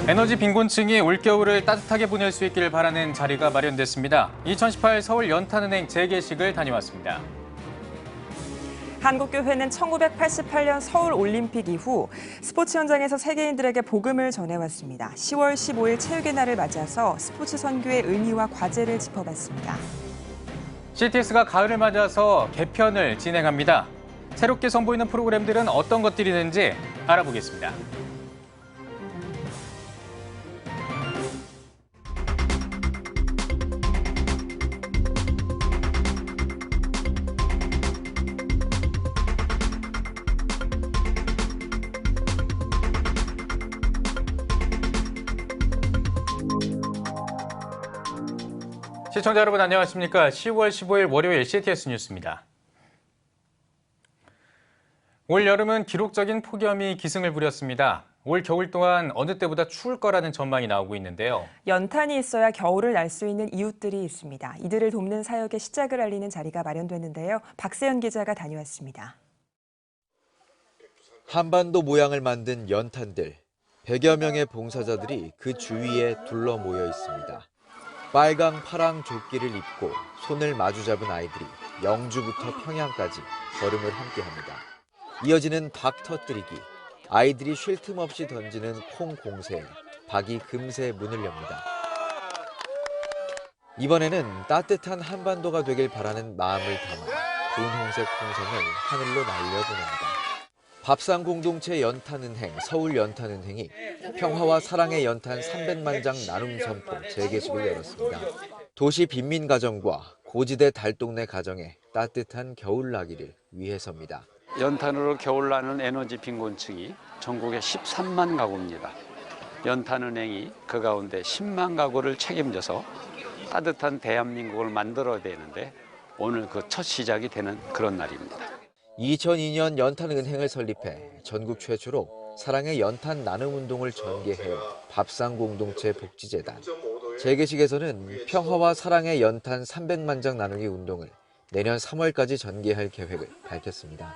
에너지 빈곤층이 올겨울을 따뜻하게 보낼 수 있기를 바라는 자리가 마련됐습니다. 2018 서울 연탄은행 재개식을 다녀왔습니다. 한국교회는 1988년 서울올림픽 이후 스포츠 현장에서 세계인들에게 복음을 전해왔습니다. 10월 15일 체육의 날을 맞아서 스포츠 선교의 의미와 과제를 짚어봤습니다. CTS가 가을을 맞아서 개편을 진행합니다. 새롭게 선보이는 프로그램들은 어떤 것들이 있는지 알아보겠습니다. 시청자 여러분 안녕하십니까? 10월 15일 월요일 CTS 뉴스입니다. 올 여름은 기록적인 폭염이 기승을 부렸습니다. 올 겨울 동안 어느 때보다 추울 거라는 전망이 나오고 있는데요. 연탄이 있어야 겨울을 날 수 있는 이웃들이 있습니다. 이들을 돕는 사역의 시작을 알리는 자리가 마련됐는데요. 박세연 기자가 다녀왔습니다. 한반도 모양을 만든 연탄들, 100여 명의 봉사자들이 그 주위에 둘러 모여 있습니다. 빨강, 파랑 조끼를 입고 손을 마주잡은 아이들이 영주부터 평양까지 걸음을 함께합니다. 이어지는 박 터뜨리기, 아이들이 쉴 틈 없이 던지는 콩 공세에 박이 금세 문을 엽니다. 이번에는 따뜻한 한반도가 되길 바라는 마음을 담아 분홍색 풍선을 하늘로 날려보냅니다. 밥상 공동체 연탄은행, 서울연탄은행이 평화와 사랑의 연탄 300만 장 나눔 선포 재개식을 열었습니다. 도시 빈민 가정과 고지대 달동네 가정에 따뜻한 겨울 나기를 위해서입니다. 연탄으로 겨울 나는 에너지 빈곤층이 전국에 13만 가구입니다. 연탄은행이 그 가운데 10만 가구를 책임져서 따뜻한 대한민국을 만들어야 되는데 오늘 그 첫 시작이 되는 그런 날입니다. 2002년 연탄은행을 설립해 전국 최초로 사랑의 연탄 나눔 운동을 전개해온 밥상 공동체 복지재단. 재개식에서는 평화와 사랑의 연탄 300만 장 나누기 운동을 내년 3월까지 전개할 계획을 밝혔습니다.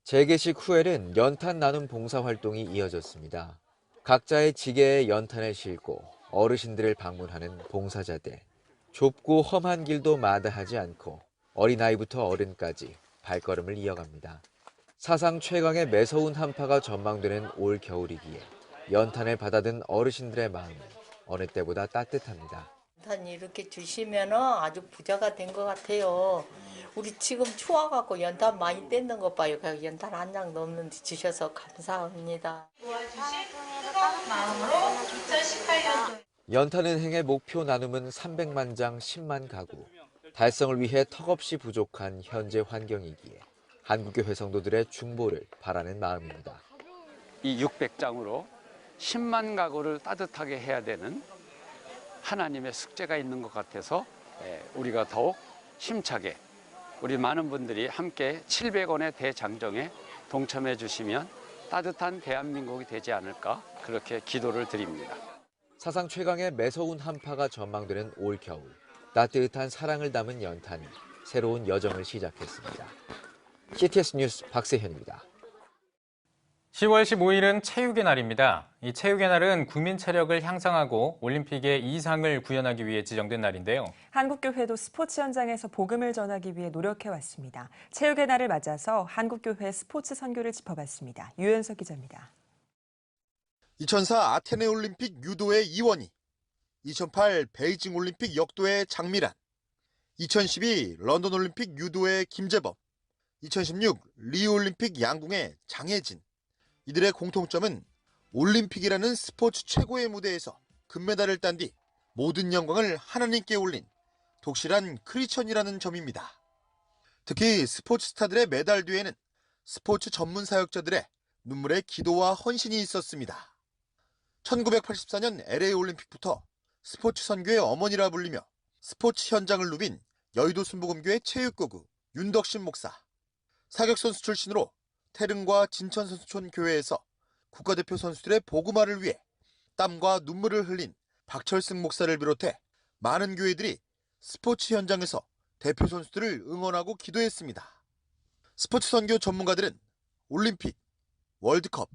재개식 후에는 연탄 나눔 봉사 활동이 이어졌습니다. 각자의 지게에 연탄을 싣고 어르신들을 방문하는 봉사자들. 좁고 험한 길도 마다하지 않고 어린아이부터 어른까지 발걸음을 이어갑니다. 사상 최강의 매서운 한파가 전망되는 올 겨울이기에 연탄을 받아든 어르신들의 마음은 어느 때보다 따뜻합니다. 연탄 이렇게 주시면 아주 부자가 된 것 같아요. 우리 지금 추워갖고 연탄 많이 떼는 것 봐요. 연탄 한 장 넘는데 주셔서 감사합니다. 연탄은행의 목표 나눔은 300만 장 10만 가구. 달성을 위해 턱없이 부족한 현재 환경이기에 한국교회 성도들의 중보를 바라는 마음입니다. 이 600장으로 10만 가구를 따뜻하게 해야 되는 하나님의 숙제가 있는 것 같아서 우리가 더욱 힘차게 우리 많은 분들이 함께 700원의 대장정에 동참해 주시면 따뜻한 대한민국이 되지 않을까 그렇게 기도를 드립니다. 사상 최강의 매서운 한파가 전망되는 올 겨울. 따뜻한 사랑을 담은 연탄이 새로운 여정을 시작했습니다. CTS 뉴스 박세현입니다. 10월 15일은 체육의 날입니다. 이 체육의 날은 국민 체력을 향상하고 올림픽의 이상을 구현하기 위해 지정된 날인데요. 한국교회도 스포츠 현장에서 복음을 전하기 위해 노력해왔습니다. 체육의 날을 맞아서 한국교회 스포츠 선교를 짚어봤습니다. 유현석 기자입니다. 2004 아테네 올림픽 유도의 이원희, 2008 베이징 올림픽 역도의 장미란, 2012 런던 올림픽 유도의 김재범, 2016 리우 올림픽 양궁의 장혜진. 이들의 공통점은 올림픽이라는 스포츠 최고의 무대에서 금메달을 딴 뒤 모든 영광을 하나님께 올린 독실한 크리스천이라는 점입니다. 특히 스포츠 스타들의 메달 뒤에는 스포츠 전문 사역자들의 눈물의 기도와 헌신이 있었습니다. 1984년 LA 올림픽부터 스포츠 선교의 어머니라 불리며 스포츠 현장을 누빈 여의도 순복음교회 체육고구 윤덕신 목사. 사격선수 출신으로 태릉과 진천선수촌 교회에서 국가대표 선수들의 복음화를 위해 땀과 눈물을 흘린 박철승 목사를 비롯해 많은 교회들이 스포츠 현장에서 대표 선수들을 응원하고 기도했습니다. 스포츠 선교 전문가들은 올림픽, 월드컵,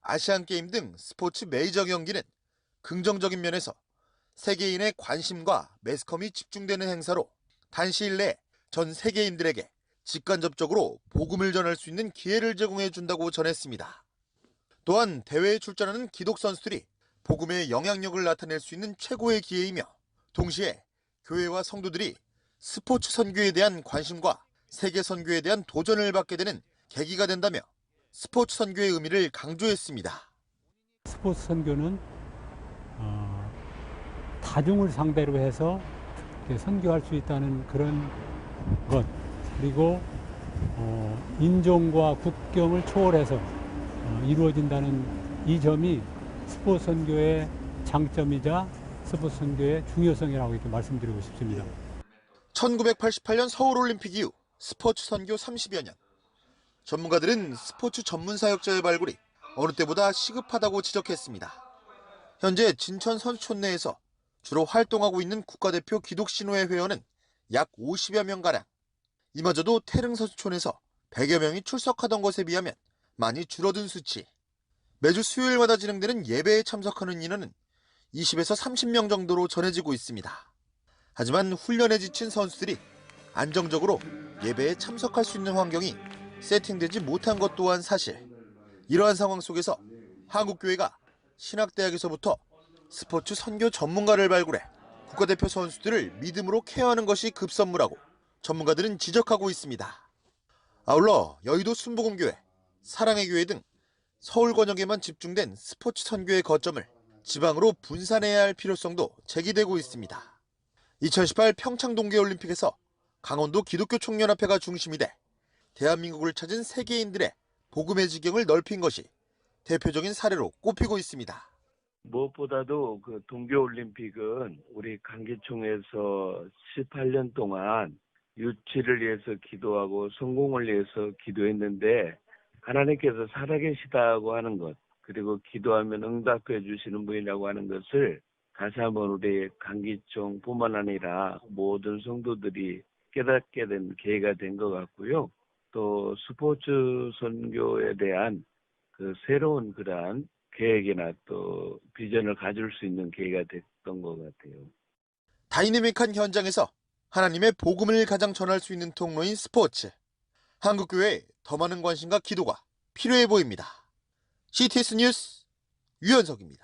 아시안게임 등 스포츠 메이저 경기는 긍정적인 면에서 세계인의 관심과 매스컴이 집중되는 행사로 단시일 내에 전 세계인들에게 직간접적으로 복음을 전할 수 있는 기회를 제공해 준다고 전했습니다. 또한 대회에 출전하는 기독 선수들이 복음의 영향력을 나타낼 수 있는 최고의 기회이며 동시에 교회와 성도들이 스포츠 선교에 대한 관심과 세계 선교에 대한 도전을 받게 되는 계기가 된다며 스포츠 선교의 의미를 강조했습니다. 스포츠 선교는 다중을 상대로 해서 선교할 수 있다는 그런 것, 그리고 인종과 국경을 초월해서 이루어진다는 이 점이 스포츠 선교의 장점이자 스포츠 선교의 중요성이라고 이렇게 말씀드리고 싶습니다. 1988년 서울올림픽 이후 스포츠 선교 30여 년. 전문가들은 스포츠 전문 사역자의 발굴이 어느 때보다 시급하다고 지적했습니다. 현재 진천 선수촌 내에서 주로 활동하고 있는 국가대표 기독신호회 회원은 약 50여 명가량. 이마저도 태릉 선수촌에서 100여 명이 출석하던 것에 비하면 많이 줄어든 수치. 매주 수요일마다 진행되는 예배에 참석하는 인원은 20에서 30명 정도로 전해지고 있습니다. 하지만 훈련에 지친 선수들이 안정적으로 예배에 참석할 수 있는 환경이 세팅되지 못한 것 또한 사실. 이러한 상황 속에서 한국교회가 신학대학에서부터 스포츠 선교 전문가를 발굴해 국가대표 선수들을 믿음으로 케어하는 것이 급선무라고 전문가들은 지적하고 있습니다. 아울러 여의도 순복음교회, 사랑의 교회 등 서울 권역에만 집중된 스포츠 선교의 거점을 지방으로 분산해야 할 필요성도 제기되고 있습니다. 2018 평창 동계올림픽에서 강원도 기독교 총연합회가 중심이 돼 대한민국을 찾은 세계인들의 복음의 지경을 넓힌 것이 대표적인 사례로 꼽히고 있습니다. 무엇보다도 그 동계올림픽은 우리 강기총에서 18년 동안 유치를 위해서 기도하고 성공을 위해서 기도했는데 하나님께서 살아계시다고 하는 것, 그리고 기도하면 응답해 주시는 분이라고 하는 것을 다시 한번 우리 강기총뿐만 아니라 모든 성도들이 깨닫게 된 계기가 된 것 같고요. 또 스포츠 선교에 대한 그 새로운 그러한 계획이나 또 비전을 가질 수 있는 계기가 됐던 것 같아요. 다이내믹한 현장에서 하나님의 복음을 가장 전할 수 있는 통로인 스포츠. 한국교회에 더 많은 관심과 기도가 필요해 보입니다. CTS 뉴스 유현석입니다.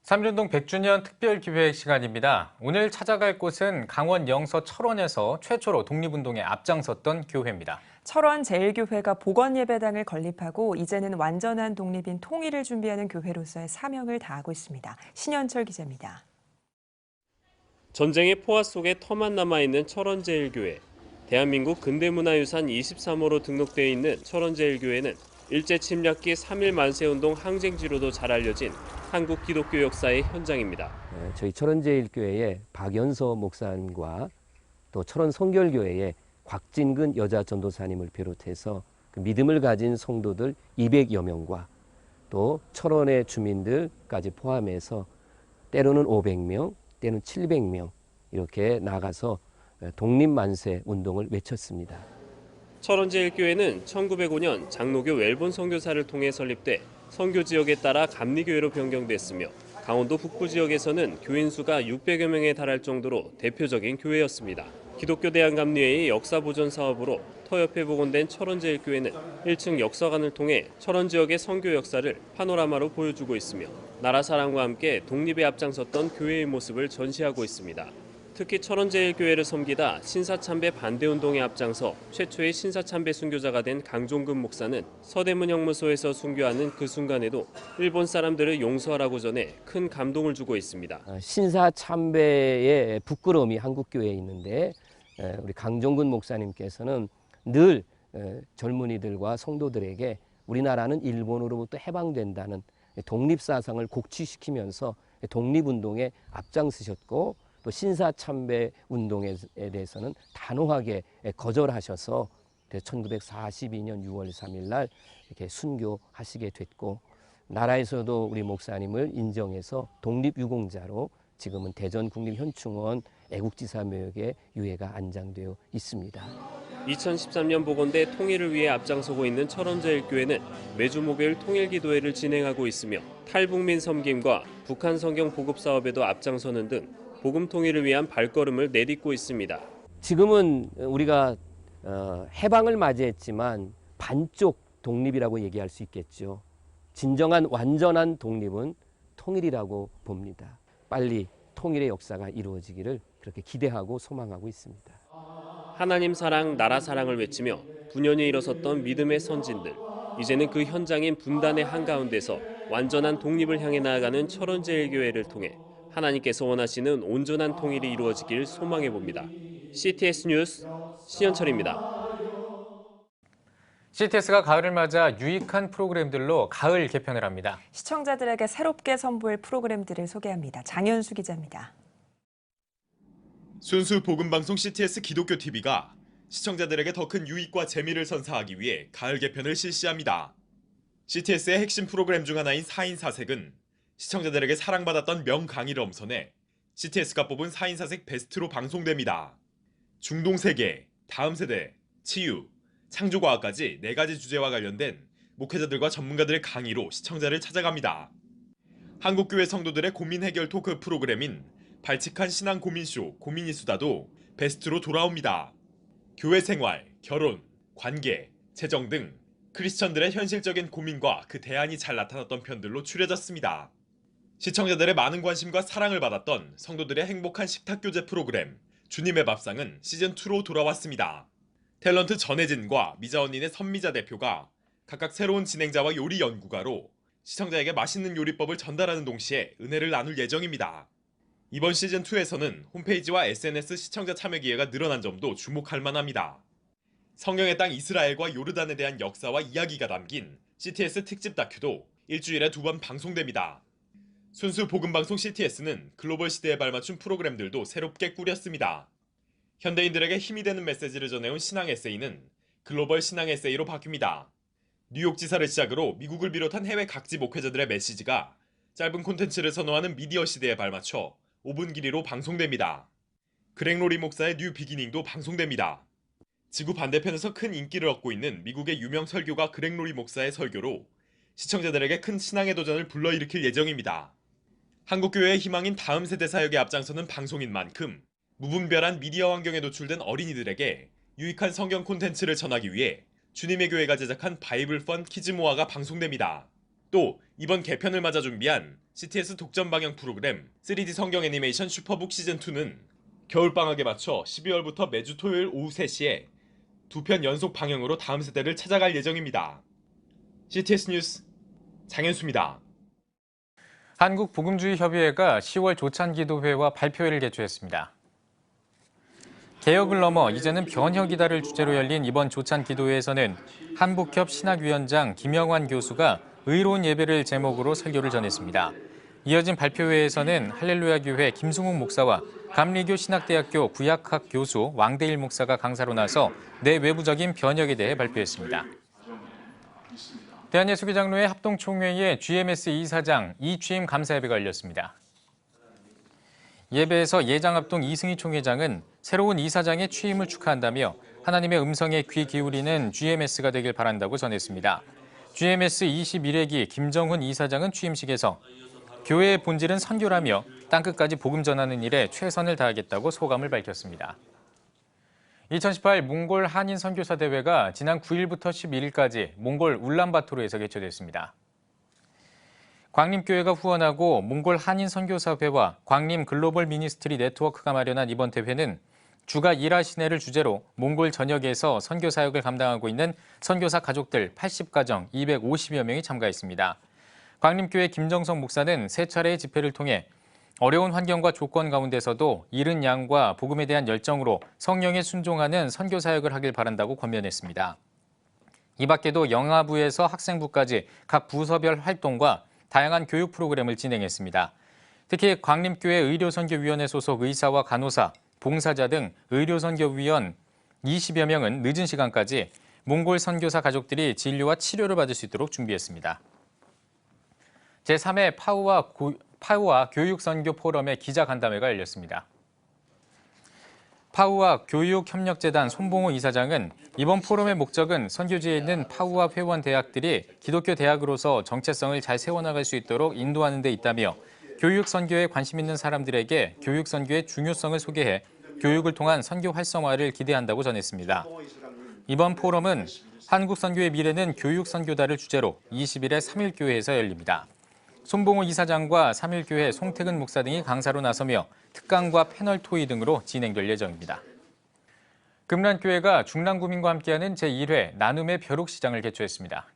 삼륜동 100주년 특별기획 시간입니다. 오늘 찾아갈 곳은 강원 영서 철원에서 최초로 독립운동에 앞장섰던 교회입니다. 철원 제1교회가 복원예배당을 건립하고 이제는 완전한 독립인 통일을 준비하는 교회로서의 사명을 다하고 있습니다. 신현철 기자입니다. 전쟁의 포화 속에 터만 남아있는 철원 제1교회. 대한민국 근대문화유산 23호로 등록되어 있는 철원 제1교회는 일제침략기 3.1 만세운동 항쟁지로도 잘 알려진 한국 기독교 역사의 현장입니다. 저희 철원 제1교회의 박연서 목사님과 또 철원 성결교회의 곽진근 여자 전도사님을 비롯해서 그 믿음을 가진 성도들 200여 명과 또 철원의 주민들까지 포함해서 때로는 500명, 때로는 700명 이렇게 나가서 독립만세 운동을 외쳤습니다. 철원 제1교회는 1905년 장로교 웰본 선교사를 통해 설립돼 선교 지역에 따라 감리교회로 변경됐으며 강원도 북부 지역에서는 교인 수가 600여 명에 달할 정도로 대표적인 교회였습니다. 기독교 대한감리회의 역사보존 사업으로 터옆에 복원된 철원 제1교회는 1층 역사관을 통해 철원 지역의 선교 역사를 파노라마로 보여주고 있으며 나라 사랑과 함께 독립에 앞장섰던 교회의 모습을 전시하고 있습니다. 특히 철원 제1교회를 섬기다 신사참배 반대운동에 앞장서 최초의 신사참배 순교자가 된 강종근 목사는 서대문 형무소에서 순교하는 그 순간에도 일본 사람들을 용서하라고 전해 큰 감동을 주고 있습니다. 신사참배의 부끄러움이 한국교회에 있는데 우리 강종근 목사님께서는 늘 젊은이들과 성도들에게 우리나라는 일본으로부터 해방된다는 독립사상을 곡취시키면서 독립운동에 앞장서셨고 또 신사참배 운동에 대해서는 단호하게 거절하셔서 1942년 6월 3일 날 이렇게 순교하시게 됐고 나라에서도 우리 목사님을 인정해서 독립유공자로 지금은 대전국립현충원 애국지사 묘역에 유해가 안장되어 있습니다. 2013년 복원돼 통일을 위해 앞장서고 있는 철원제일교회는 매주 목요일 통일기도회를 진행하고 있으며 탈북민 섬김과 북한 성경 보급 사업에도 앞장서는 등 복음 통일을 위한 발걸음을 내딛고 있습니다. 지금은 우리가 해방을 맞이했지만 반쪽 독립이라고 얘기할 수 있겠죠. 진정한 완전한 독립은 통일이라고 봅니다. 빨리 통일의 역사가 이루어지기를 그렇게 기대하고 소망하고 있습니다. 하나님 사랑, 나라 사랑을 외치며 분연히 일어섰던 믿음의 선진들. 이제는 그 현장인 분단의 한가운데서 완전한 독립을 향해 나아가는 철원제일교회를 통해 하나님께서 원하시는 온전한 통일이 이루어지길 소망해 봅니다. CTS 뉴스 신현철입니다. CTS가 가을을 맞아 유익한 프로그램들로 가을 개편을 합니다. 시청자들에게 새롭게 선보일 프로그램들을 소개합니다. 장현수 기자입니다. 순수 복음방송 CTS 기독교 TV가 시청자들에게 더 큰 유익과 재미를 선사하기 위해 가을 개편을 실시합니다. CTS의 핵심 프로그램 중 하나인 4인 사색은 시청자들에게 사랑받았던 명강의를 엄선해 CTS가 뽑은 4인 사색 베스트로 방송됩니다. 중동세계, 다음 세대, 치유, 창조과학까지 4가지 주제와 관련된 목회자들과 전문가들의 강의로 시청자를 찾아갑니다. 한국교회 성도들의 고민 해결 토크 프로그램인 발칙한 신앙 고민쇼 고민이 수다도 베스트로 돌아옵니다. 교회 생활, 결혼, 관계, 재정 등 크리스천들의 현실적인 고민과 그 대안이 잘 나타났던 편들로 추려졌습니다. 시청자들의 많은 관심과 사랑을 받았던 성도들의 행복한 식탁교제 프로그램 주님의 밥상은 시즌2로 돌아왔습니다. 탤런트 전혜진과 미자 언니네 선미자 대표가 각각 새로운 진행자와 요리 연구가로 시청자에게 맛있는 요리법을 전달하는 동시에 은혜를 나눌 예정입니다. 이번 시즌2에서는 홈페이지와 SNS 시청자 참여 기회가 늘어난 점도 주목할 만합니다. 성경의 땅 이스라엘과 요르단에 대한 역사와 이야기가 담긴 CTS 특집 다큐도 일주일에 2번 방송됩니다. 순수 복음방송 CTS는 글로벌 시대에 발맞춘 프로그램들도 새롭게 꾸렸습니다. 현대인들에게 힘이 되는 메시지를 전해온 신앙 에세이는 글로벌 신앙 에세이로 바뀝니다. 뉴욕 지사를 시작으로 미국을 비롯한 해외 각지 목회자들의 메시지가 짧은 콘텐츠를 선호하는 미디어 시대에 발맞춰 5분 길이로 방송됩니다. 그렉 로리 목사의 뉴 비기닝도 방송됩니다. 지구 반대편에서 큰 인기를 얻고 있는 미국의 유명 설교가 그렉 로리 목사의 설교로 시청자들에게 큰 신앙의 도전을 불러일으킬 예정입니다. 한국교회의 희망인 다음 세대 사역에 앞장서는 방송인 만큼 무분별한 미디어 환경에 노출된 어린이들에게 유익한 성경 콘텐츠를 전하기 위해 주님의 교회가 제작한 바이블 펀 키즈 모아가 방송됩니다. 또 이번 개편을 맞아 준비한 CTS 독점 방영 프로그램 3D 성경 애니메이션 슈퍼북 시즌2는 겨울방학에 맞춰 12월부터 매주 토요일 오후 3시에 2편 연속 방영으로 다음 세대를 찾아갈 예정입니다. CTS 뉴스 장현수입니다. 한국복음주의협의회가 10월 조찬기도회와 발표회를 개최했습니다. 개혁을 넘어 이제는 변혁이다를 주제로 열린 이번 조찬기도회에서는 한북협 신학위원장 김영환 교수가 의로운 예배를 제목으로 설교를 전했습니다. 이어진 발표회에서는 할렐루야 교회 김승욱 목사와 감리교 신학대학교 구약학 교수 왕대일 목사가 강사로 나서 내외부적인 변혁에 대해 발표했습니다. 대한예수교장로회 합동총회에 GMS 이사장 이취임 감사 예배가 열렸습니다. 예배에서 예장합동 이승희 총회장은 새로운 이사장의 취임을 축하한다며 하나님의 음성에 귀 기울이는 GMS가 되길 바란다고 전했습니다. GMS 21회기 김정훈 이사장은 취임식에서 교회의 본질은 선교라며 땅끝까지 복음 전하는 일에 최선을 다하겠다고 소감을 밝혔습니다. 2018 몽골 한인 선교사 대회가 지난 9일부터 11일까지 몽골 울란바토르에서 개최됐습니다. 광림교회가 후원하고 몽골 한인 선교사회와 광림 글로벌 미니스트리 네트워크가 마련한 이번 대회는 주가 일하시네를 주제로 몽골 전역에서 선교 사역을 감당하고 있는 선교사 가족들 80가정 250여 명이 참가했습니다. 광림교회 김정성 목사는 세 차례의 집회를 통해 어려운 환경과 조건 가운데서도 이른 양과 복음에 대한 열정으로 성령에 순종하는 선교 사역을 하길 바란다고 권면했습니다. 이 밖에도 영아부에서 학생부까지 각 부서별 활동과 다양한 교육 프로그램을 진행했습니다. 특히 광림교회 의료선교위원회 소속 의사와 간호사, 봉사자 등 의료선교위원 20여 명은 늦은 시간까지 몽골 선교사 가족들이 진료와 치료를 받을 수 있도록 준비했습니다. 제3회 파우아 교육선교 포럼의 기자간담회가 열렸습니다. 파우아 교육협력재단 손봉호 이사장은 이번 포럼의 목적은 선교지에 있는 파우아 회원 대학들이 기독교 대학으로서 정체성을 잘 세워나갈 수 있도록 인도하는 데 있다며 교육 선교에 관심 있는 사람들에게 교육 선교의 중요성을 소개해 교육을 통한 선교 활성화를 기대한다고 전했습니다. 이번 포럼은 한국 선교의 미래는 교육 선교다를 주제로 20일에 3일교회에서 열립니다. 손봉호 이사장과 3일교회 송태근 목사 등이 강사로 나서며 특강과 패널 토의 등으로 진행될 예정입니다. 금란교회가 중랑구민과 함께하는 제1회 나눔의 벼룩시장을 개최했습니다.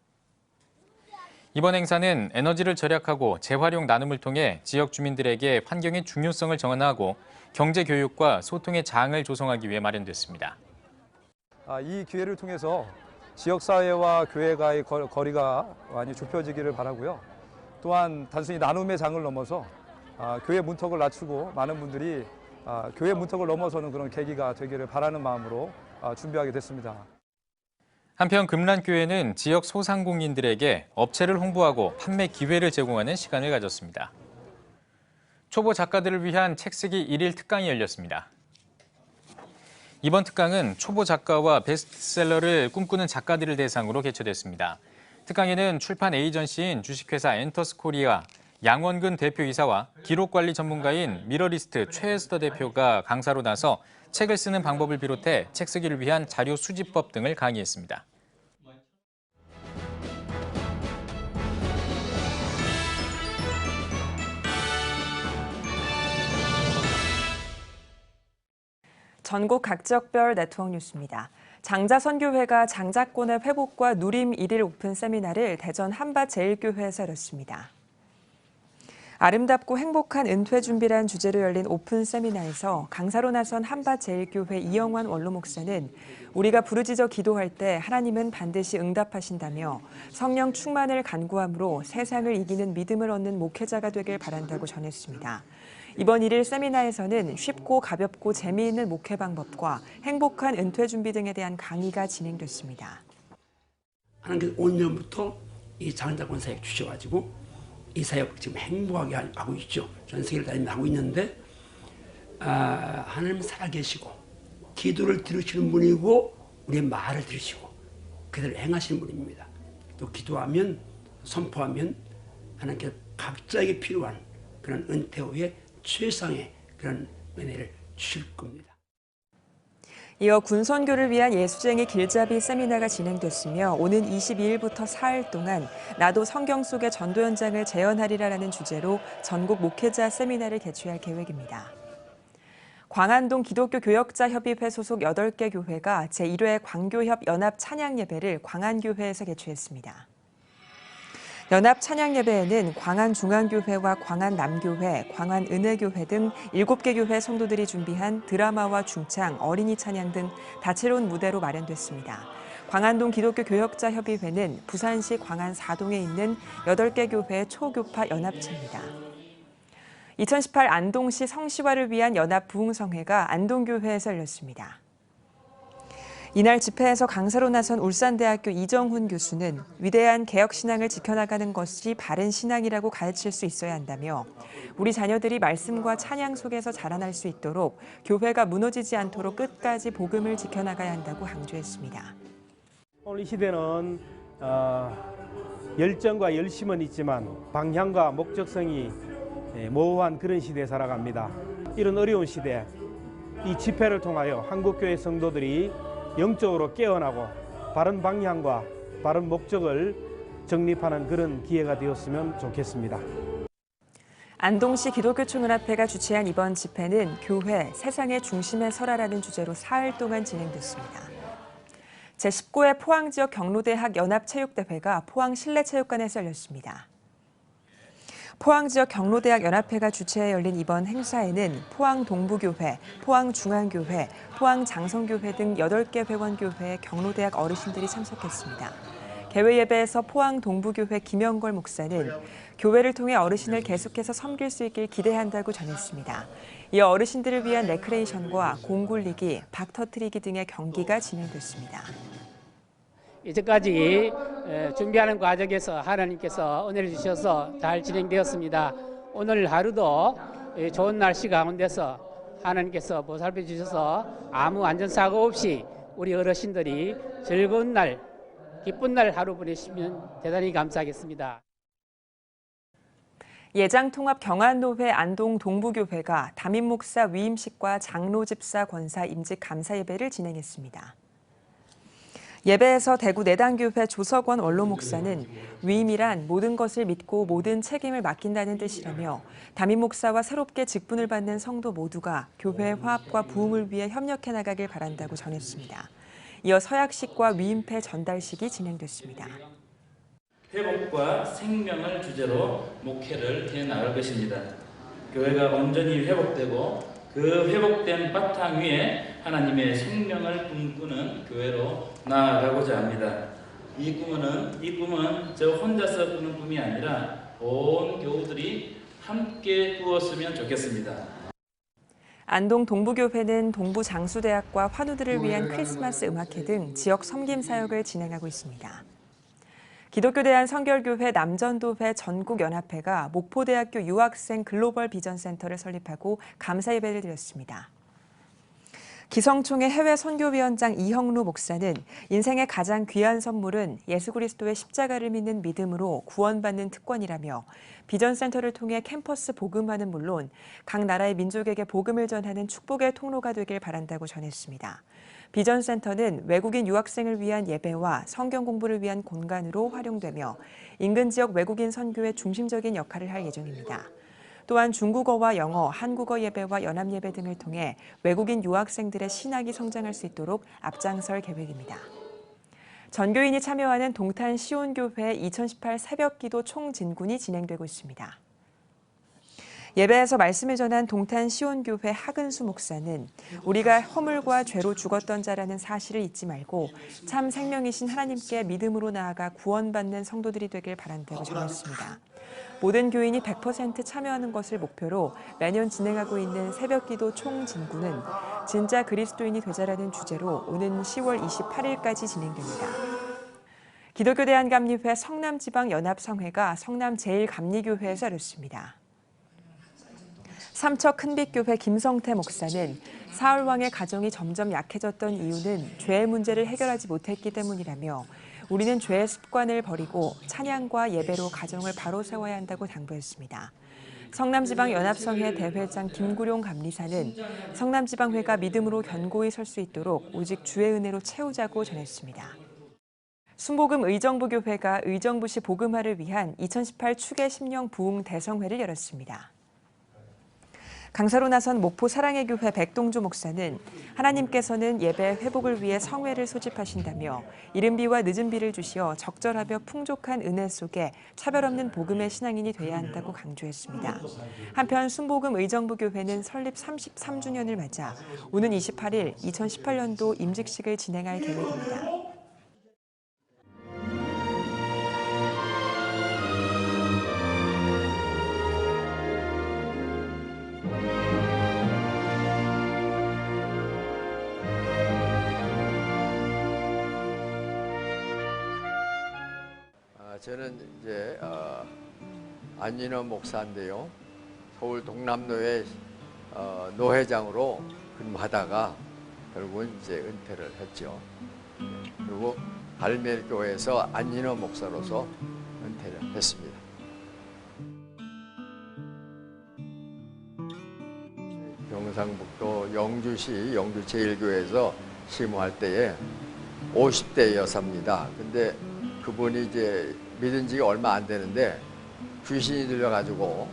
이번 행사는 에너지를 절약하고 재활용 나눔을 통해 지역 주민들에게 환경의 중요성을 정언하고 경제교육과 소통의 장을 조성하기 위해 마련됐습니다. 이 기회를 통해서 지역사회와 교회가의 거리가 많이 좁혀지기를 바라고요. 또한 단순히 나눔의 장을 넘어서 교회 문턱을 낮추고 많은 분들이 교회 문턱을 넘어서는 그런 계기가 되기를 바라는 마음으로 준비하게 됐습니다. 한편 금란교회는 지역 소상공인들에게 업체를 홍보하고 판매 기회를 제공하는 시간을 가졌습니다. 초보 작가들을 위한 책 쓰기 1일 특강이 열렸습니다. 이번 특강은 초보 작가와 베스트셀러를 꿈꾸는 작가들을 대상으로 개최됐습니다. 특강에는 출판 에이전시인 주식회사 엔터스코리아 양원근 대표이사와 기록관리 전문가인 미러리스트 최에스더 대표가 강사로 나서 책을 쓰는 방법을 비롯해 책 쓰기를 위한 자료 수집법 등을 강의했습니다. 전국 각적별 네트워크 뉴스입니다. 장자선교회가 장자권의 회복과 누림 1일 오픈 세미나를 대전 한밭제일교회에서 열었습니다. 아름답고 행복한 은퇴 준비란 주제로 열린 오픈 세미나에서 강사로 나선 한밭제일교회 이영환 원로 목사는 우리가 부르짖어 기도할 때 하나님은 반드시 응답하신다며 성령 충만을 간구함으로 세상을 이기는 믿음을 얻는 목회자가 되길 바란다고 전했습니다. 이번 1일 세미나에서는 쉽고 가볍고 재미있는 목회 방법과 행복한 은퇴 준비 등에 대한 강의가 진행됐습니다. 하나님께서 5년부터 이 장자권 사역 주셔가지고 이 사역 지금 행복하게 하고 있죠. 전 세계를 다니면서 하고 있는데 하나님 살아계시고 기도를 들으시는 분이고 우리의 말을 들으시고 그대로 행하시는 분입니다. 또 기도하면 선포하면 하나님께서 각자에게 필요한 그런 은퇴 후에 최상의 그런 은혜를 주실 겁니다. 이어 군선교를 위한 예수쟁이 길잡이 세미나가 진행됐으며 오는 22일부터 4일 동안 나도 성경 속의 전도 현장을 재현하리라라는 주제로 전국 목회자 세미나를 개최할 계획입니다. 광안동 기독교 교역자협의회 소속 8개 교회가 제1회 광교협 연합 찬양 예배를 광안교회에서 개최했습니다. 연합 찬양 예배에는 광안중앙교회와 광안남교회, 광안은혜교회 등 7개 교회 성도들이 준비한 드라마와 중창, 어린이 찬양 등 다채로운 무대로 마련됐습니다. 광안동 기독교 교역자협의회는 부산시 광안 4동에 있는 8개 교회의 초교파 연합체입니다. 2018 안동시 성시화를 위한 연합 부흥성회가 안동교회에서 열렸습니다. 이날 집회에서 강사로 나선 울산대학교 이정훈 교수는 위대한 개혁신앙을 지켜나가는 것이 바른 신앙이라고 가르칠 수 있어야 한다며 우리 자녀들이 말씀과 찬양 속에서 자라날 수 있도록 교회가 무너지지 않도록 끝까지 복음을 지켜나가야 한다고 강조했습니다. 오늘 이 시대는 열정과 열심은 있지만 방향과 목적성이 모호한 그런 시대에 살아갑니다. 이런 어려운 시대, 이 집회를 통하여 한국교회 성도들이 영적으로 깨어나고 바른 방향과 바른 목적을 정립하는 그런 기회가 되었으면 좋겠습니다. 안동시 기독교총연합회가 주최한 이번 집회는 교회, 세상의 중심에 서라라는 주제로 4일 동안 진행됐습니다. 제19회 포항지역 경로대학 연합체육대회가 포항실내체육관에서 열렸습니다. 포항지역 경로대학 연합회가 주최해 열린 이번 행사에는 포항동부교회, 포항중앙교회, 포항장성교회 등 8개 회원교회의 경로대학 어르신들이 참석했습니다. 개회 예배에서 포항동부교회 김영걸 목사는 교회를 통해 어르신을 계속해서 섬길 수 있길 기대한다고 전했습니다. 이어 어르신들을 위한 레크레이션과 공 굴리기, 박 터트리기 등의 경기가 진행됐습니다. 이제까지 준비하는 과정에서 하나님께서 은혜를 주셔서 잘 진행되었습니다. 오늘 하루도 좋은 날씨 가운데서 하나님께서 보살펴 주셔서 아무 안전사고 없이 우리 어르신들이 즐거운 날, 기쁜 날 하루 보내시면 대단히 감사하겠습니다. 예장통합 경안노회 안동 동부교회가 담임 목사 위임식과 장로 집사 권사 임직 감사 예배를 진행했습니다. 예배에서 대구 내당교회 조석원 원로 목사는 위임이란 모든 것을 믿고 모든 책임을 맡긴다는 뜻이라며 담임 목사와 새롭게 직분을 받는 성도 모두가 교회 화합과 부흥을 위해 협력해 나가길 바란다고 전했습니다. 이어 서약식과 위임패 전달식이 진행됐습니다. 회복과 생명을 주제로 목회를 해나갈 것입니다. 교회가 온전히 회복되고 그 회복된 바탕 위에 하나님의 생명을 꿈꾸는 교회로 나아가고자 합니다. 이 꿈은 저 혼자서 꾸는 꿈이 아니라 온 교우들이 함께 꾸었으면 좋겠습니다. 안동 동부교회는 동부장수대학과 환우들을 위한 크리스마스 음악회 등 지역 섬김 사역을 진행하고 있습니다. 기독교대한 성결교회 남전도회 전국연합회가 목포대학교 유학생 글로벌 비전센터를 설립하고 감사예배를 드렸습니다. 기성총회 해외 선교위원장 이형루 목사는 인생의 가장 귀한 선물은 예수 그리스도의 십자가를 믿는 믿음으로 구원받는 특권이라며 비전센터를 통해 캠퍼스 복음화는 물론 각 나라의 민족에게 복음을 전하는 축복의 통로가 되길 바란다고 전했습니다. 비전센터는 외국인 유학생을 위한 예배와 성경 공부를 위한 공간으로 활용되며 인근 지역 외국인 선교의 중심적인 역할을 할 예정입니다. 또한 중국어와 영어, 한국어 예배와 연합 예배 등을 통해 외국인 유학생들의 신학이 성장할 수 있도록 앞장설 계획입니다. 전교인이 참여하는 동탄 시온교회 2018 새벽기도 총진군이 진행되고 있습니다. 예배에서 말씀을 전한 동탄 시온교회 하근수 목사는 우리가 허물과 죄로 죽었던 자라는 사실을 잊지 말고 참 생명이신 하나님께 믿음으로 나아가 구원받는 성도들이 되길 바란다고 전했습니다. 모든 교인이 100% 참여하는 것을 목표로 매년 진행하고 있는 새벽기도 총진구는 진짜 그리스도인이 되자라는 주제로 오는 10월 28일까지 진행됩니다. 기독교 대한감리회 성남지방연합성회가 성남제일감리교회에서 열렸습니다. 삼척 큰빛교회 김성태 목사는 사울왕의 가정이 점점 약해졌던 이유는 죄의 문제를 해결하지 못했기 때문이라며 우리는 죄의 습관을 버리고 찬양과 예배로 가정을 바로 세워야 한다고 당부했습니다. 성남지방연합성회 대회장 김구룡 감리사는 성남지방회가 믿음으로 견고히 설 수 있도록 오직 주의 은혜로 채우자고 전했습니다. 순복음 의정부교회가 의정부시 복음화를 위한 2018 추계 심령 부흥 대성회를 열었습니다. 강사로 나선 목포 사랑의 교회 백동조 목사는 하나님께서는 예배 회복을 위해 성회를 소집하신다며 이른 비와 늦은 비를 주시어 적절하며 풍족한 은혜 속에 차별 없는 복음의 신앙인이 돼야 한다고 강조했습니다. 한편 순복음 의정부교회는 설립 33주년을 맞아 오는 28일 2018년도 임직식을 진행할 계획입니다. 저는 이제 안진원 목사인데요. 서울 동남노회 노회장으로 근무하다가 결국은 이제 은퇴를 했죠. 그리고 갈멜교회에서 안진원 목사로서 은퇴를 했습니다. 경상북도 영주시 영주제일교회에서 시무할 때에 50대 여사입니다. 근데 그분이 이제 믿은 지가 얼마 안 되는데 귀신이 들려가지고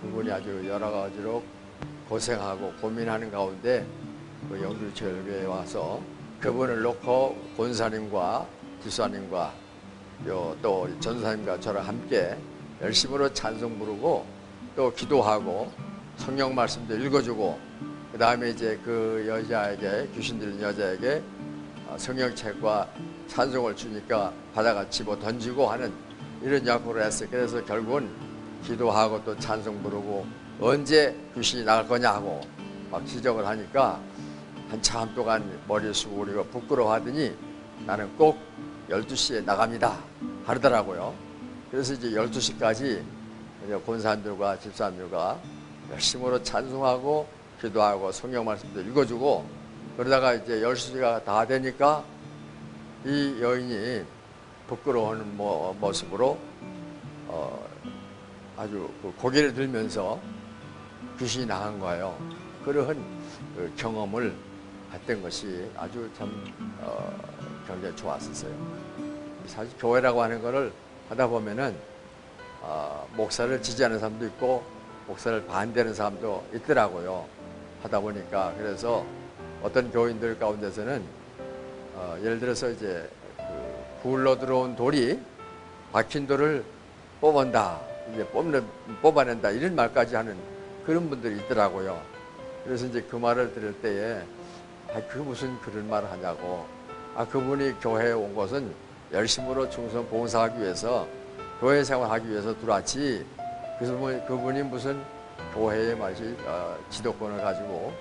그분이 아주 여러 가지로 고생하고 고민하는 가운데 그 영주제일교회에 와서 그분을 놓고 권사님과 지사님과 또 전사님과 저랑 함께 열심으로 찬송 부르고 또 기도하고 성경 말씀도 읽어주고 그 다음에 이제 그 여자에게 귀신 들린 여자에게 성경책과 찬송을 주니까 바다가 집어 던지고 하는 이런 역할을 했어요. 그래서 결국은 기도하고 또 찬송 부르고 언제 귀신이 나갈 거냐고 막 지적을 하니까 한참 동안 머리 숙이고 부끄러워하더니 나는 꼭 12시에 나갑니다 하더라고요. 그래서 이제 12시까지 권사님들과 집사님들과 열심으로 찬송하고 기도하고 성경 말씀도 읽어주고 그러다가 이제 10시가 다 되니까 이 여인이 부끄러워하는 모습으로 아주 고개를 들면서 귀신이 나간 거예요. 그러한 그 경험을 했던 것이 아주 참 굉장히 좋았었어요. 사실 교회라고 하는 거를 하다 보면은 목사를 지지하는 사람도 있고 목사를 반대하는 사람도 있더라고요. 하다 보니까 그래서 어떤 교인들 가운데서는 예를 들어서 이제 굴러 들어온 돌이 박힌 돌을 뽑아낸다, 이제 뽑아낸다 이런 말까지 하는 그런 분들이 있더라고요. 그래서 이제 그 말을 들을 때에 그 무슨 그런 말을 하냐고. 그분이 교회에 온 것은 열심으로 충성 봉사하기 위해서 교회 생활하기 위해서 들어왔지. 그래서 그분이 무슨 교회의 말이 지도권을 가지고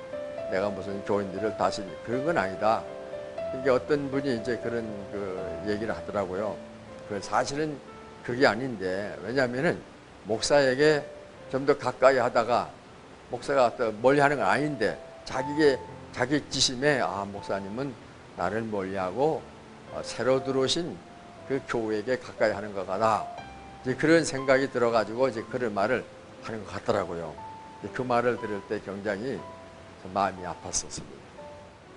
내가 무슨 교인들을 다시 그런 건 아니다. 이게 어떤 분이 이제 그런 그 얘기를 하더라고요. 그 사실은 그게 아닌데 왜냐하면은 목사에게 좀 더 가까이 하다가 목사가 또 멀리 하는 건 아닌데 자기 지심에 목사님은 나를 멀리하고 새로 들어오신 그 교회에게 가까이 하는 것 같다. 이제 그런 생각이 들어가지고 이제 그런 말을 하는 것 같더라고요. 그 말을 들을 때 굉장히 마음이 아팠었습니다.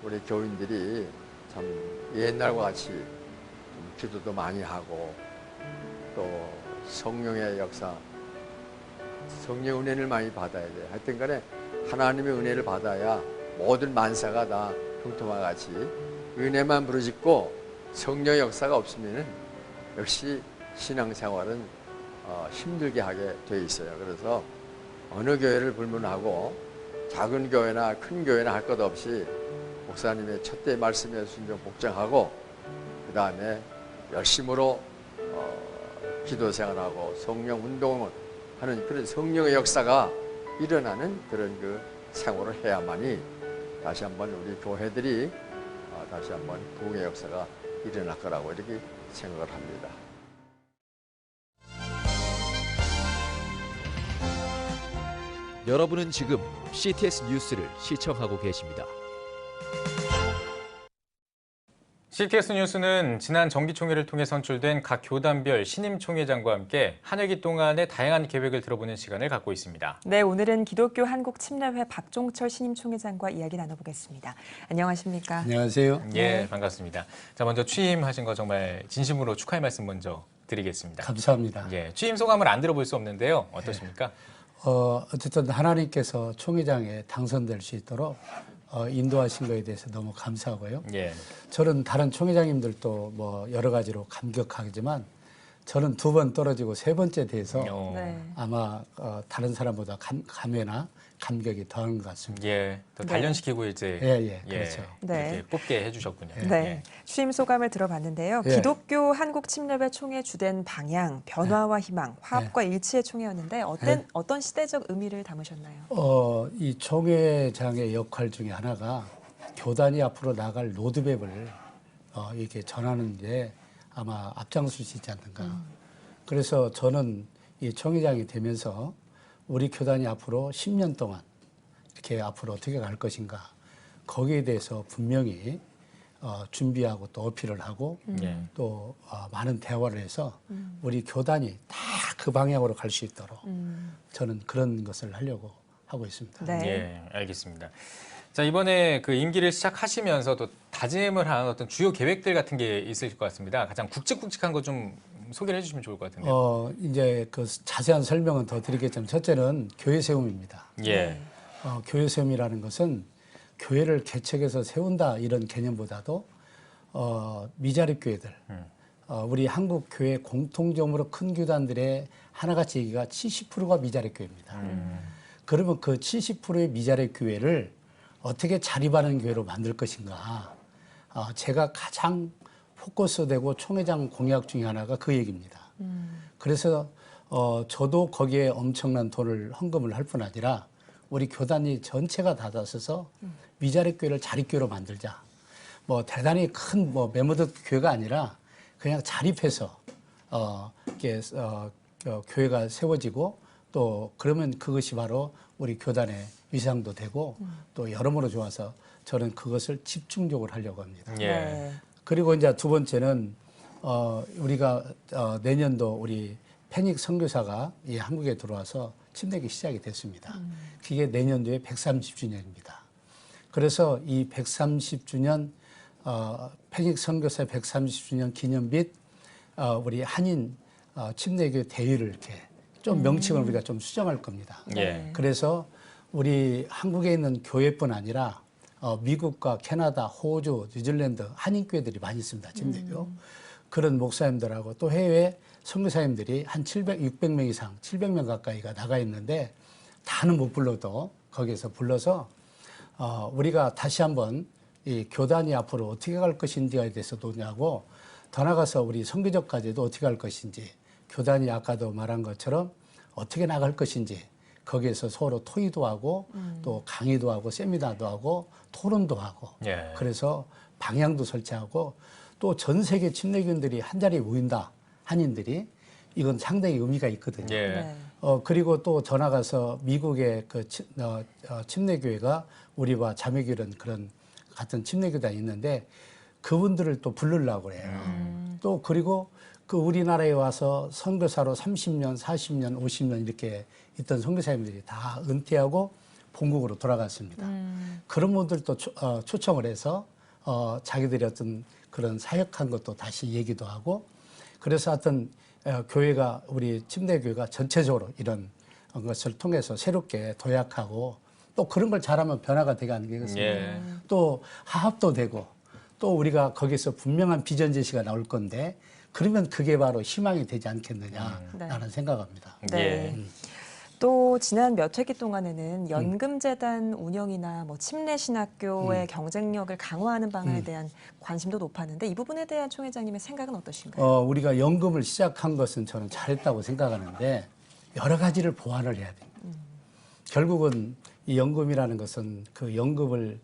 우리 교인들이 참 옛날과 같이 좀 기도도 많이 하고 또 성령의 역사, 성령 은혜를 많이 받아야 돼요. 하여튼 간에 하나님의 은혜를 받아야 모든 만사가 다 형통과 같이 은혜만 부르짖고 성령의 역사가 없으면 역시 신앙생활은 힘들게 하게 돼 있어요. 그래서 어느 교회를 불문하고 작은 교회나 큰 교회나 할 것 없이 목사님의 첫대 말씀에 순종 복종하고 그 다음에 열심으로 기도 생활하고 성령 운동을 하는 그런 성령의 역사가 일어나는 그런 그 생활을 해야만이 다시 한번 우리 교회들이 다시 한번 부흥의 역사가 일어날 거라고 이렇게 생각을 합니다. 여러분은 지금 CTS 뉴스를 시청하고 계십니다. CTS 뉴스는 지난 정기총회를 통해 선출된 각 교단별 신임 총회장과 함께 한 학기 동안의 다양한 계획을 들어보는 시간을 갖고 있습니다. 네, 오늘은 기독교 한국침례회 박종철 신임 총회장과 이야기 나눠보겠습니다. 안녕하십니까? 안녕하세요. 예, 반갑습니다. 자, 먼저 취임하신 거 정말 진심으로 축하의 말씀 먼저 드리겠습니다. 감사합니다. 예, 취임 소감을 안 들어볼 수 없는데요. 어떠십니까? 어쨌든 하나님께서 총회장에 당선될 수 있도록 인도하신 거에 대해서 너무 감사하고요. 예. 저는 다른 총회장님들도 뭐 여러 가지로 감격하지만 저는 2번 떨어지고 3번째 돼서 아마 다른 사람보다 감회나 감격이 더한 것 같습니다. 예, 또 단련시키고 이제 그렇죠. 이렇게 뽑게 해주셨군요. 네, 예. 취임 소감을 들어봤는데요. 기독교 한국침례회 총회 주된 방향, 변화와 희망, 화합과 일치의 총회였는데 어떤 시대적 의미를 담으셨나요? 이 총회장의 역할 중에 하나가 교단이 앞으로 나갈 로드맵을 이렇게 전하는 데 아마 앞장설 수 있지 않는가. 그래서 저는 이 총회장이 되면서 우리 교단이 앞으로 10년 동안 이렇게 앞으로 어떻게 갈 것인가 거기에 대해서 분명히 준비하고 또 어필을 하고 또 많은 대화를 해서 우리 교단이 다 그 방향으로 갈 수 있도록 저는 그런 것을 하려고 하고 있습니다. 네. 예, 알겠습니다. 자, 이번에 그 임기를 시작하시면서 또 다짐을 한 어떤 주요 계획들 같은 게 있으실 것 같습니다. 가장 굵직굵직한 거 좀 소개를 해주시면 좋을 것 같은데요. 이제 그 자세한 설명은 더 드리겠지만 첫째는 교회 세움입니다. 예. 교회 세움이라는 것은 교회를 개척해서 세운다 이런 개념보다도 미자립 교회들, 우리 한국 교회 공통점으로 큰 교단들의 하나같이 얘기가 70%가 미자립 교회입니다. 그러면 그 70%의 미자립 교회를 어떻게 자립하는 교회로 만들 것인가? 제가 가장 포커스되고 총회장 공약 중에 하나가 그 얘기입니다. 그래서 저도 거기에 엄청난 돈을 헌금을 할 뿐 아니라 우리 교단이 전체가 다 나서서 미자립 교회를 자립교회로 만들자. 뭐 대단히 큰 뭐 메모드 교회가 아니라 그냥 자립해서 이렇게 교회가 세워지고 또 그러면 그것이 바로 우리 교단의 위상도 되고 또 여러모로 좋아서 저는 그것을 집중적으로 하려고 합니다. 예. 그리고 이제 두 번째는 우리가 내년도 우리 페닉 선교사가 이 한국에 들어와서 침례기 시작이 됐습니다. 그게 내년도에 130주년입니다. 그래서 이 130주년 페닉 선교사 130주년 기념 및 우리 한인 침례교 대회를 이렇게 좀 명칭을 우리가 좀 수정할 겁니다. 예. 그래서 우리 한국에 있는 교회뿐 아니라 미국과 캐나다, 호주, 뉴질랜드 한인교회들이 많이 있습니다. 침례교. 그런 목사님들하고 또 해외 선교사님들이 한 600명 이상, 700명 가까이가 나가 있는데 다는 못 불러도 거기에서 불러서 우리가 다시 한번 이 교단이 앞으로 어떻게 갈 것인지에 대해서 논의하고 더 나아가서 우리 선교적 과제도 어떻게 할 것인지 교단이 아까도 말한 것처럼 어떻게 나갈 것인지 거기에서 서로 토의도 하고 또 강의도 하고 세미나도 하고 토론도 하고 예. 그래서 방향도 설치하고 또 전 세계 침례교인들이 한 자리에 모인다. 한인들이 이건 상당히 의미가 있거든요. 예. 그리고 또 더 나가서 미국의 그 침례교회가 우리와 자매교회는 그런 같은 침례교단이 있는데 그분들을 또 부르려고 그래요. 또 그리고 그 우리나라에 와서 선교사로 30년, 40년, 50년 이렇게 있던 선교사님들이 다 은퇴하고 본국으로 돌아갔습니다. 그런 분들도 초청을 해서 자기들이 어떤 그런 사역한 것도 다시 얘기도 하고 그래서 하여튼 교회가 우리 침례교회가 전체적으로 이런 것을 통해서 새롭게 도약하고 또 그런 걸 잘하면 변화가 되게 하는 게겠습니다. 예. 또 하합도 되고 또 우리가 거기서 분명한 비전 제시가 나올 건데 그러면 그게 바로 희망이 되지 않겠느냐라는 생각합니다. 네. 또 지난 몇 회기 동안에는 연금재단 운영이나 뭐 침례신학교의 경쟁력을 강화하는 방안에 대한 관심도 높았는데 이 부분에 대한 총 회장님의 생각은 어떠신가요? 우리가 연금을 시작한 것은 저는 잘했다고 생각하는데 여러 가지를 보완을 해야 됩니다. 결국은 이 연금이라는 것은 그 연금을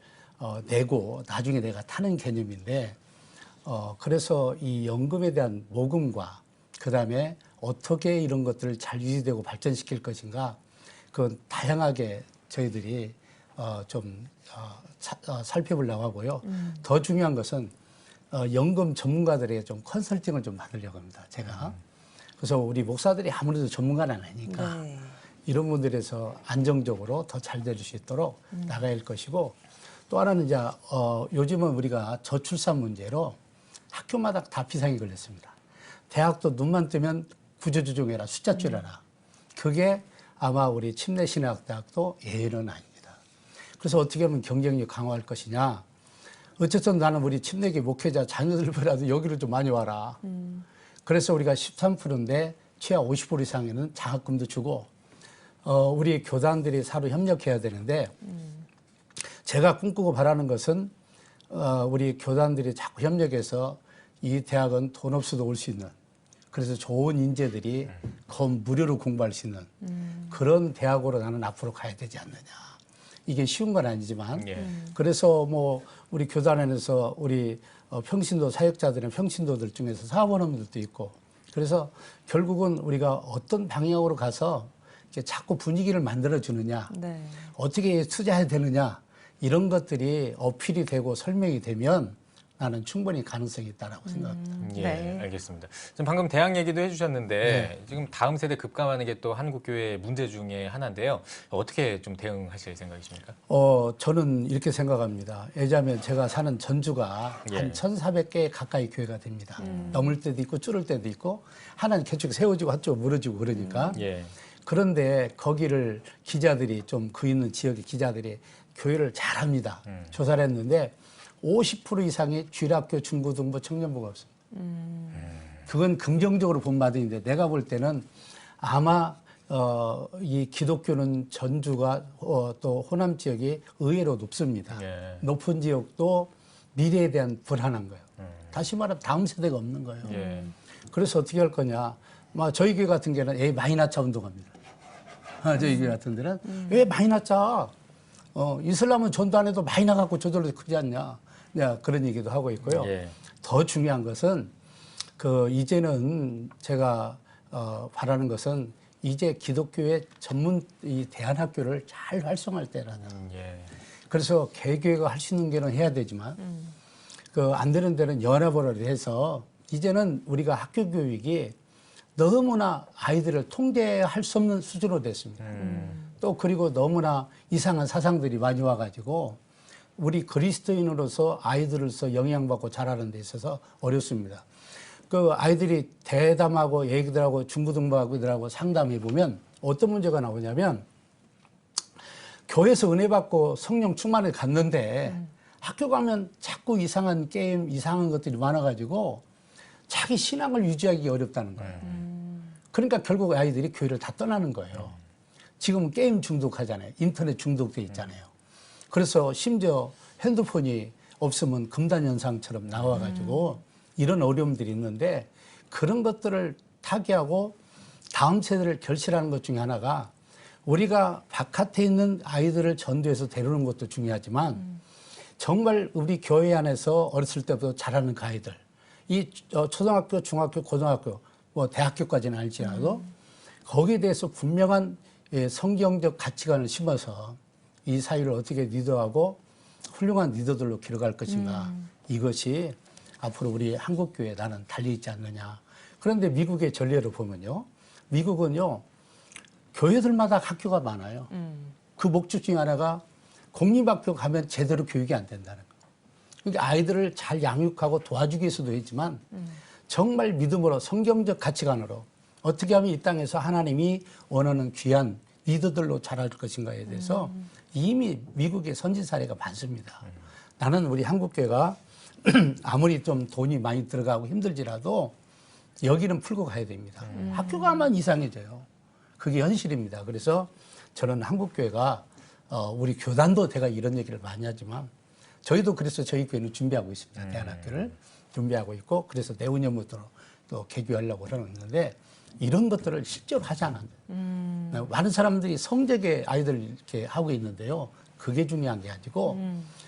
내고 나중에 내가 타는 개념인데 그래서 이 연금에 대한 모금과 그다음에 어떻게 이런 것들을 잘 유지되고 발전시킬 것인가 그건 다양하게 저희들이 좀 살펴보려고 하고요. 더 중요한 것은 연금 전문가들에게 좀 컨설팅을 좀 받으려고 합니다. 제가. 그래서 우리 목사들이 아무래도 전문가는 아니니까 이런 분들에서 안정적으로 더 잘 될 수 있도록 나가야 할 것이고 또 하나는 이제 요즘은 우리가 저출산 문제로 학교마다 다 비상이 걸렸습니다. 대학도 눈만 뜨면 구조조정해라, 숫자 줄여라. 그게 아마 우리 침례신학대학도 예외는 아닙니다. 그래서 어떻게 하면 경쟁력 강화할 것이냐. 어쨌든 나는 우리 침례교 목회자 자녀들보다도 여기로 좀 많이 와라. 그래서 우리가 13%인데 최하 50% 이상에는 장학금도 주고 우리 교단들이 서로 협력해야 되는데 제가 꿈꾸고 바라는 것은 우리 교단들이 자꾸 협력해서 이 대학은 돈 없어도 올 수 있는 그래서 좋은 인재들이 무료로 공부할 수 있는 그런 대학으로 나는 앞으로 가야 되지 않느냐. 이게 쉬운 건 아니지만 그래서 뭐 우리 교단 안에서 우리 평신도 사역자들은 평신도들 중에서 사업원들도 있고 그래서 결국은 우리가 어떤 방향으로 가서 이렇게 자꾸 분위기를 만들어 주느냐 어떻게 투자해야 되느냐 이런 것들이 어필이 되고 설명이 되면 나는 충분히 가능성이 있다라고 생각합니다. 예, 알겠습니다. 지금 방금 대학 얘기도 해주셨는데 지금 다음 세대 급감하는 게 또 한국 교회의 문제 중에 하나인데요. 어떻게 좀 대응하실 생각이십니까? 저는 이렇게 생각합니다. 왜냐하면 제가 사는 전주가 한 1,400개 가까이 교회가 됩니다. 넘을 때도 있고 줄을 때도 있고 하나는 개척 세워지고 한쪽 무너지고 그러니까. 그런데 거기를 기자들이 좀 그 있는 지역의 기자들이 교회를 잘합니다. 조사를 했는데 50% 이상의 쥐락교, 중고등부, 청년부가 없습니다. 그건 긍정적으로 본 바인데 내가 볼 때는 아마 이 기독교는 전주가 또 호남 지역이 의외로 높습니다. 높은 지역도 미래에 대한 불안한 거예요. 다시 말하면 다음 세대가 없는 거예요. 그래서 어떻게 할 거냐. 저희 교회 같은 경우는 애 많이 낳자 운동합니다. 저희 교회 같은 데는 왜 많이 낳자. 이슬람은 전도 안 해도 많이 나가고 저절로 크지 않냐. 그런 얘기도 하고 있고요. 예. 더 중요한 것은 이제는 제가 바라는 것은 이제 기독교의 전문 이 대안학교를 잘 활성화할 때라다. 예. 그래서 개교회가 할 수 있는 게는 해야 되지만 안 되는 데는 연합을 해서 이제는 우리가 학교 교육이 너무나 아이들을 통제할 수 없는 수준으로 됐습니다. 또 그리고 너무나 이상한 사상들이 많이 와가지고 우리 그리스도인으로서 아이들로서 영향받고 자라는 데 있어서 어렵습니다. 아이들이 대담하고 얘기들하고 중고등부하고들하고 상담해 보면 어떤 문제가 나오냐면 교회에서 은혜 받고 성령 충만을 갖는데 학교 가면 자꾸 이상한 게임, 이상한 것들이 많아가지고 자기 신앙을 유지하기 어렵다는 거예요. 그러니까 결국 아이들이 교회를 다 떠나는 거예요. 지금 게임 중독하잖아요. 인터넷 중독돼 있잖아요. 그래서 심지어 핸드폰이 없으면 금단현상처럼 나와가지고 이런 어려움들이 있는데 그런 것들을 타개하고 다음 세대를 결실하는 것 중에 하나가 우리가 바깥에 있는 아이들을 전도해서 데려오는 것도 중요하지만 정말 우리 교회 안에서 어렸을 때부터 자라는 그 아이들 이 초등학교, 중학교, 고등학교, 뭐 대학교까지는 아닐지라도 거기에 대해서 분명한 성경적 가치관을 심어서 이 사회를 어떻게 리더하고 훌륭한 리더들로 기록할 것인가 이것이 앞으로 우리 한국교회에 나는 달려있지 않느냐. 그런데 미국의 전례를 보면요. 미국은요. 교회들마다 학교가 많아요. 그 목적 중에 하나가 공립학교 가면 제대로 교육이 안 된다는 거예요. 그러니까 아이들을 잘 양육하고 도와주기 위해서도 있지만 정말 믿음으로 성경적 가치관으로 어떻게 하면 이 땅에서 하나님이 원하는 귀한 리더들로 자랄 것인가에 대해서 이미 미국의 선진 사례가 많습니다. 나는 우리 한국교회가 아무리 좀 돈이 많이 들어가고 힘들지라도 여기는 풀고 가야 됩니다. 학교가만 이상해져요. 그게 현실입니다. 그래서 저는 한국교회가 우리 교단도 제가 이런 얘기를 많이 하지만 저희도 그래서 저희 교회는 준비하고 있습니다. 대안학교를 준비하고 있고 그래서 내후년부터 또 개교하려고 그러고 있는데 이런 것들을 실제로 하지 않았는데 많은 사람들이 성적에 아이들 이렇게 하고 있는데요. 그게 중요한 게 아니고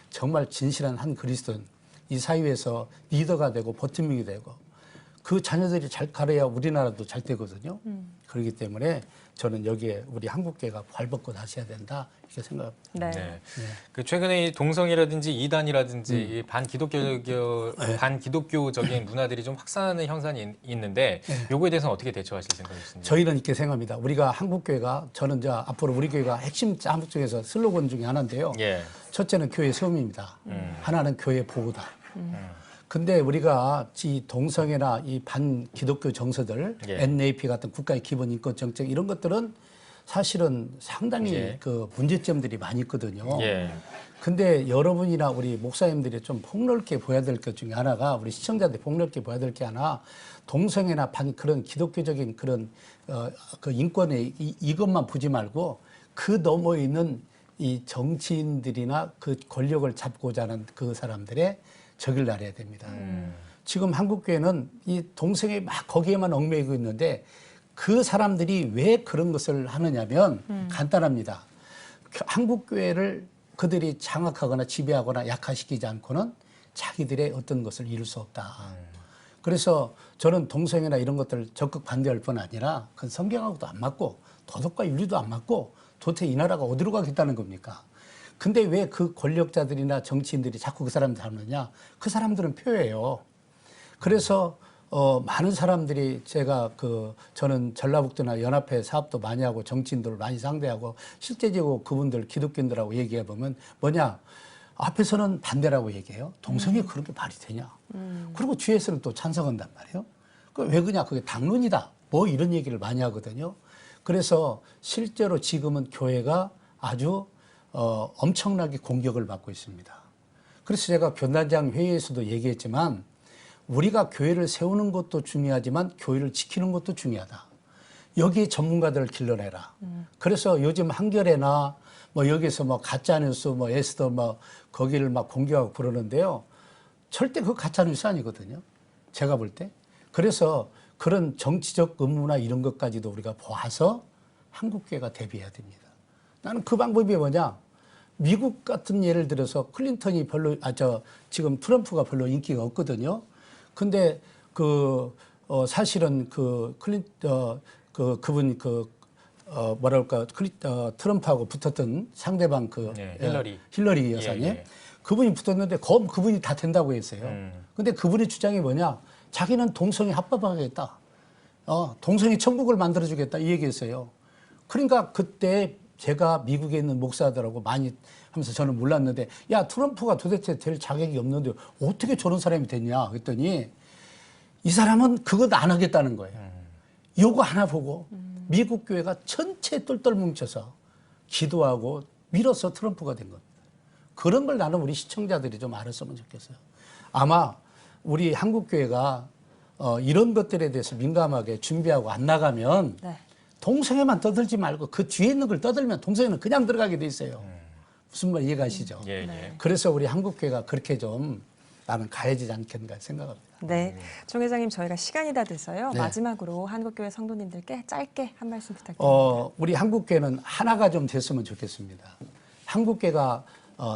정말 진실한 한 그리스도인 이 사회에서 리더가 되고 버팀목이 되고 그 자녀들이 잘 가려야 우리나라도 잘 되거든요. 그렇기 때문에 저는 여기에 우리 한국교회가 발벗고 다시 해야 된다 이렇게 생각합니다. 네. 네. 그 최근에 이 동성이라든지 이단이라든지 이 반기독교적인 문화들이 좀 확산하는 현상이 있는데 요거에 대해서는 어떻게 대처하실 생각이십니까? 저희는 이렇게 생각합니다. 우리가 한국교회가 저는 이제 앞으로 우리 교회가 핵심 자목 중에서 슬로건 중에 하나인데요. 예. 첫째는 교회 세움입니다. 하나는 교회 보호다. 근데 우리가 이 동성애나 이 반기독교 정서들, NAP 같은 국가의 기본 인권 정책 이런 것들은 사실은 상당히 그 문제점들이 많이 있거든요. 근데 여러분이나 우리 목사님들이 좀 폭넓게 보여야 될 것 중에 하나가 우리 시청자들이 폭넓게 보여야 될 게 하나 동성애나 그런 기독교적인 그런 그 인권의 이것만 보지 말고 그 너머에 있는 이 정치인들이나 그 권력을 잡고자 하는 그 사람들의 적을 알아야 됩니다. 지금 한국교회는 이 동성애 막 거기에만 얽매이고 있는데 그 사람들이 왜 그런 것을 하느냐면 간단합니다. 한국교회를 그들이 장악하거나 지배하거나 약화시키지 않고는 자기들의 어떤 것을 이룰 수 없다. 그래서 저는 동성애나 이런 것들을 적극 반대할 뿐 아니라 그건 성경하고도 안 맞고 도덕과 윤리도 안 맞고 도대체 이 나라가 어디로 가겠다는 겁니까? 근데 왜 그 권력자들이나 정치인들이 자꾸 그 사람들 하느냐? 그 사람들은 표예요. 그래서 많은 사람들이 저는 전라북도나 연합회 사업도 많이 하고 정치인들을 많이 상대하고 실제적으로 그분들 기독교인들하고 얘기해 보면 뭐냐? 앞에서는 반대라고 얘기해요. 동성애 그렇게 말이 되냐? 그리고 뒤에서는 또 찬성한단 말이에요. 왜 그러냐? 그게 당론이다. 뭐 이런 얘기를 많이 하거든요. 그래서 실제로 지금은 교회가 아주 엄청나게 공격을 받고 있습니다. 그래서 제가 교단장 회의에서도 얘기했지만 우리가 교회를 세우는 것도 중요하지만 교회를 지키는 것도 중요하다. 여기 전문가들을 길러내라. 그래서 요즘 한겨레나 뭐 여기서 뭐 가짜뉴스 뭐 에스더 뭐 거기를 막 공격하고 그러는데요. 절대 그 가짜뉴스 아니거든요. 제가 볼 때. 그래서 그런 정치적 의무나 이런 것까지도 우리가 보아서 한국교회가 대비해야 됩니다. 나는 그 방법이 뭐냐? 미국 같은 예를 들어서 클린턴이 별로 지금 트럼프가 별로 인기가 없거든요. 근데 사실은 그분 트럼프하고 붙었던 상대방 힐러리 여사님, 예. 그분이 붙었는데 그분이 다 된다고 했어요. 근데 그분의 주장이 뭐냐? 자기는 동성애 합법화하겠다. 동성애 천국을 만들어주겠다 이 얘기했어요. 그러니까 그때 제가 미국에 있는 목사들하고 많이 하면서 저는 몰랐는데, 야, 트럼프가 도대체 될 자격이 없는데 어떻게 저런 사람이 됐냐 그랬더니 이 사람은 그것 안 하겠다는 거예요. 요거 하나 보고 미국 교회가 전체 똘똘 뭉쳐서 기도하고 밀어서 트럼프가 된 겁니다. 그런 걸 나는 우리 시청자들이 좀 알았으면 좋겠어요. 아마 우리 한국 교회가 이런 것들에 대해서 민감하게 준비하고 안 나가면 네. 동성애만 떠들지 말고 그 뒤에 있는 걸 떠들면 동성애는 그냥 들어가게 돼 있어요. 무슨 말 이해가시죠? 예. 그래서 우리 한국교회가 그렇게 좀 나는 가해지지 않겠는가 생각합니다. 네, 종 회장님 저희가 시간이 다 돼서요. 네. 마지막으로 한국교회 성도님들께 짧게 한 말씀 부탁드립니다. 우리 한국교회는 하나가 좀 됐으면 좋겠습니다. 한국교회가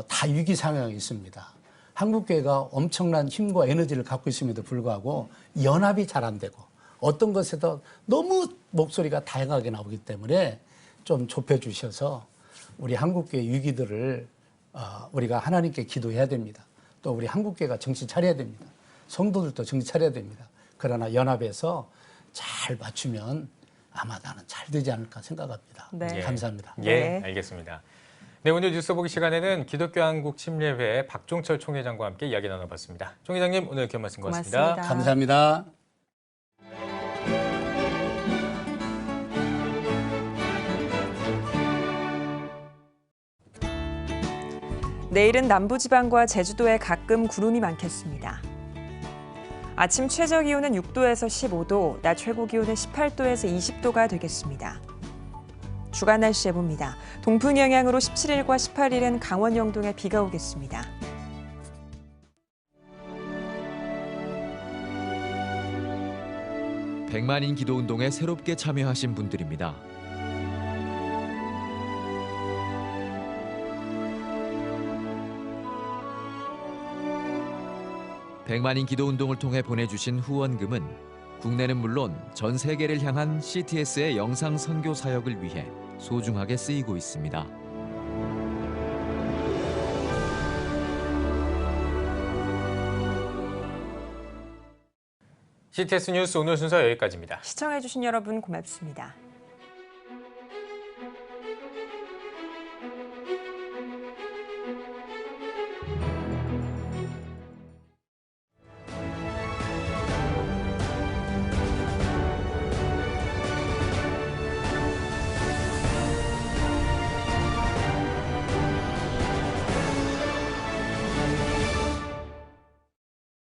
다 위기 상황에 있습니다. 한국교회가 엄청난 힘과 에너지를 갖고 있음에도 불구하고 연합이 잘 안 되고 어떤 것에도 너무 목소리가 다양하게 나오기 때문에 좀 좁혀주셔서 우리 한국교회 위기들을 우리가 하나님께 기도해야 됩니다. 또 우리 한국교회가 정신 차려야 됩니다. 성도들도 정신 차려야 됩니다. 그러나 연합해서 잘 맞추면 아마 나는 잘 되지 않을까 생각합니다. 네. 감사합니다. 예, 알겠습니다. 네, 오늘 뉴스 보기 시간에는 기독교 한국 침례회 박종철 총회장과 함께 이야기 나눠봤습니다. 총회장님, 오늘 귀한 말씀 고맙습니다. 감사합니다. 내일은 남부지방과 제주도에 가끔 구름이 많겠습니다. 아침 최저 기온은 6도에서 15도, 낮 최고 기온은 18도에서 20도가 되겠습니다. 주간 날씨 해봅니다. 동풍 영향으로 17일과 18일은 강원 영동에 비가 오겠습니다. 백만인 기도운동에 새롭게 참여하신 분들입니다. 백만인 기도운동을 통해 보내주신 후원금은 국내는 물론 전 세계를 향한 CTS의 영상 선교 사역을 위해 소중하게 쓰이고 있습니다. CTS 뉴스 오늘 순서 여기까지입니다. 시청해주신 여러분 고맙습니다.